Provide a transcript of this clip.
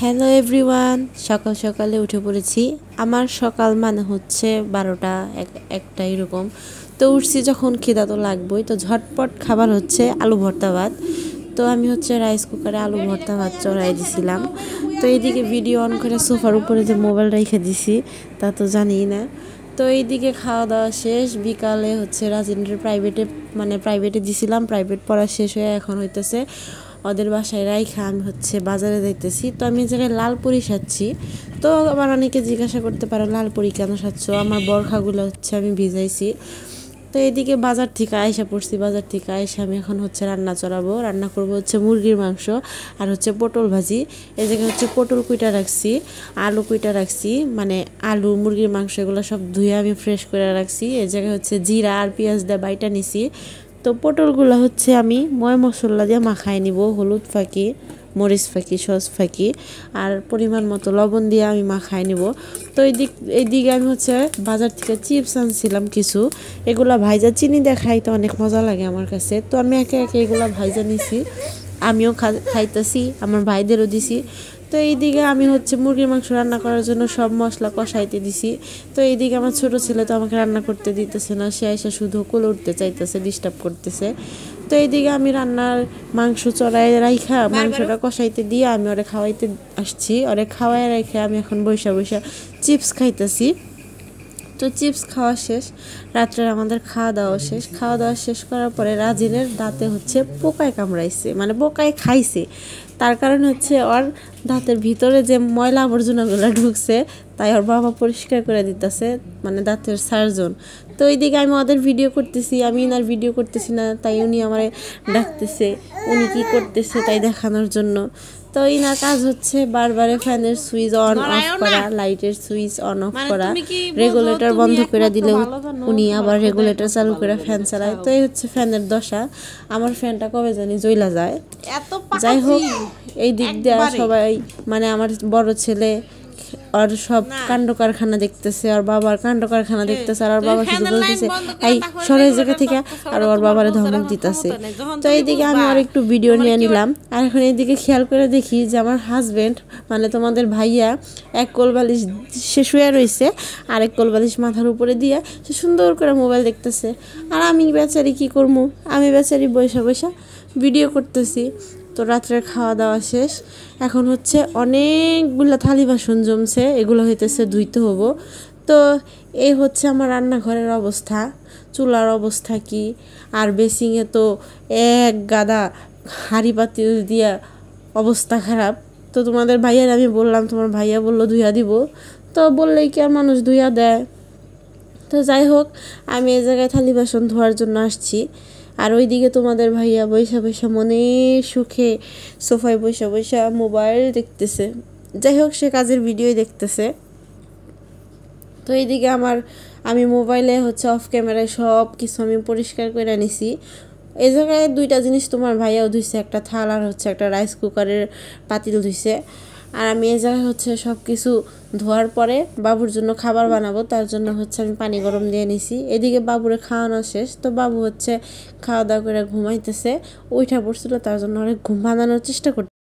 Hello everyone, সকাল সকালে উঠে পড়েছি। আমার সকাল মানে হচ্ছে 12টা একটা এরকম। তো উঠছি যখন, খিদা তো লাগবেই, তো ঝটপট খাবার হচ্ছে আলু ভর্তা ভাত। তো আমি হচ্ছে রাইস কুকারে আলু ভর্তা ভাত চড়াই দিছিলাম। তো এইদিকে ভিডিও অন করে সোফার উপরে যে মোবাইল রেখে দিছি তা তো জানিই না। তো এইদিকে খাওয়া দাওয়া শেষ, বিকালে হচ্ছে রাজেন্দ্রের প্রাইভেটে দিছিলাম, প্রাইভেট পড়া শেষ হয়ে এখন হইতেছে ওদের বাসায় রাইখা আমি হচ্ছে বাজারে যাইতেছি। তো আমি এই জায়গায় লালপুরি সাজছি। তো আবার অনেকে জিজ্ঞাসা করতে পারো লালপুরি কেন সাজছ, আমার বরখাগুলো হচ্ছে আমি ভিজাইছি। তো এইদিকে বাজার থেকে আয়সা পড়ছি, বাজার থেকে আয়সা আমি এখন হচ্ছে রান্না চড়াবো। রান্না করব হচ্ছে মুরগির মাংস আর হচ্ছে পটল ভাজি। এই জায়গায় হচ্ছে পটল কুইটা রাখছি, আলু কুইটা রাখছি, মানে আলু মুরগির মাংস এগুলো সব ধুয়ে আমি ফ্রেশ করে রাখছি। এই জায়গায় হচ্ছে জিরা আর পেঁয়াজ দিয়ে বাইটা নিছি। তো পটলগুলো হচ্ছে আমি ময় মশলা দিয়ে মাখাই নিব, হলুদ ফাঁকি, মরিচ ফাঁকি, সস ফাঁকি আর পরিমাণ মতো লবণ দিয়ে আমি মাখাই নিব। তো এইদিকে আমি হচ্ছে বাজার থেকে চিপস আনছিলাম কিছু, এগুলা ভাইজা চিনি দিয়ে খাইতে অনেক মজা লাগে আমার কাছে। তো আমি একে একে এগুলা ভাইজা নিছি, আমিও খাইতেছি, আমার ভাইদেরও দিছি। তো এইদিকে আমি হচ্ছে মুরগির মাংস রান্না করার জন্য সব মশলা কষাইতে দিছি। তো এইদিকে আমার ছোট ছেলে তো আমাকে রান্না করতে দিতেছে না, সে এসে শুধু কোলে উঠতে চাইতেছে, ডিস্টার্ব করতেছে। তো এইদিকে আমি রান্নার মাংস চড়াই রাইখা মাংসটা কষাইতে দিয়ে আমি ওরে খাওয়াইতে আসছি। ওরে খাওয়াই রেখে আমি এখন বৈশা বৈশা চিপস খাইতেছি। তো চিপস খাওয়া শেষ, রাত্রে আমাদের খাওয়া দাওয়া শেষ করার পরে রাজিনের দাঁতে হচ্ছে পোকায় কামড়াইছে, মানে পোকায় খাইছে। তার কারণ হচ্ছে ওর দাঁতের ভিতরে যে ময়লা আবর্জনাগুলো ঢুকছে, তাই ওর বাবা পরিষ্কার করে দিতেছে, মানে দাঁতের সার্জন। তো এইদিকে আমি ওদের ভিডিও করতেছি, আমি ইনার ভিডিও করতেছি না, তাই উনি আমারে ডাকতেছে, উনি কি করতেছে তাই দেখানোর জন্য। তো ইনার কাজ হচ্ছে বারবারে ফ্যানের সুইচ অন অফ করা, লাইটের সুইচ অন অফ করা, রেগুলেটর বন্ধ করে দিলেও উনি আবার রেগুলেটর চালু করে ফ্যান চালায়। তো এই হচ্ছে ফ্যানের দশা। আমার ফ্যানটা কবে জানি জ্বলা যায়। যাই হোক, এই দিক দিয়ে সবাই, মানে আমার বড় ছেলে আর সব কাণ্ড কারখানা দেখতেছে, আর বাবার কাণ্ড কারখানা দেখতেছে, আর ওর বাবা শুধু বলতেছে এই সরের জায়গা থেকে, আর ওর বাবারে ধমক দিতেছে। তো এইদিকে আমি আর একটু ভিডিও নিয়ে নিলাম। আর এখন এইদিকে খেয়াল করে দেখি যে আমার হাজবেন্ড, মানে তোমাদের ভাইয়া, এক কোলবালিশ সে শুয়ে রয়েছে, আর এক কোলবালিশ মাথার উপরে দিয়ে সে সুন্দর করে মোবাইল দেখতেছে। আর আমি বেচারি কি করবো, আমি বেচারি বৈশা বৈশা ভিডিও করতেছি। তো রাত্রের খাওয়া দাওয়া শেষ, এখন হচ্ছে অনেকগুলো থালি বাসন জমছে, এগুলো হইতেছে ধুইতে হবো। তো এই হচ্ছে আমার রান্নাঘরের অবস্থা, চুলার অবস্থা কি, আর বেসিংয়ে তো এক গাদা হাঁড়ি পাতিল দিয়া অবস্থা খারাপ। তো তোমাদের ভাইয়ার আমি বললাম, তোমার ভাইয়া বললো ধুইয়া দিব, তো বললেই কি আর মানুষ ধুইয়া দেয়। তো যাই হোক, আমি এই জায়গায় থালি বাসন ধোয়ার জন্য আসছি, আর ওইদিকে তোমাদের ভাইয়া বৈশা বৈশা মনে সুখে সোফায় বৈশা বৈশা মোবাইল দেখতেছে। যাই হোক, সে কাজের ভিডিওই দেখতেছে। তো এইদিকে আমি মোবাইলে হচ্ছে অফ ক্যামেরায় সব কিছু আমি পরিষ্কার করে নিছি। এই জায়গায় দুইটা জিনিস তোমার ভাইয়াও ধুইছে, একটা থাল আর হচ্ছে একটা রাইস কুকারের পাতিল ধুইছে। আর আমি এই জায়গায় হচ্ছে সব কিছু ধোয়ার পরে বাবুর জন্য খাবার বানাবো, তার জন্য হচ্ছে আমি পানি গরম দিয়ে নিছি। এদিকে বাবুরে খাওয়ানো শেষ, তো বাবু হচ্ছে খাওয়া দাওয়া করে ঘুমাইতেছে, উঠা পড়ছিল, তার জন্য অনেক ঘুম বানানোর চেষ্টা করতে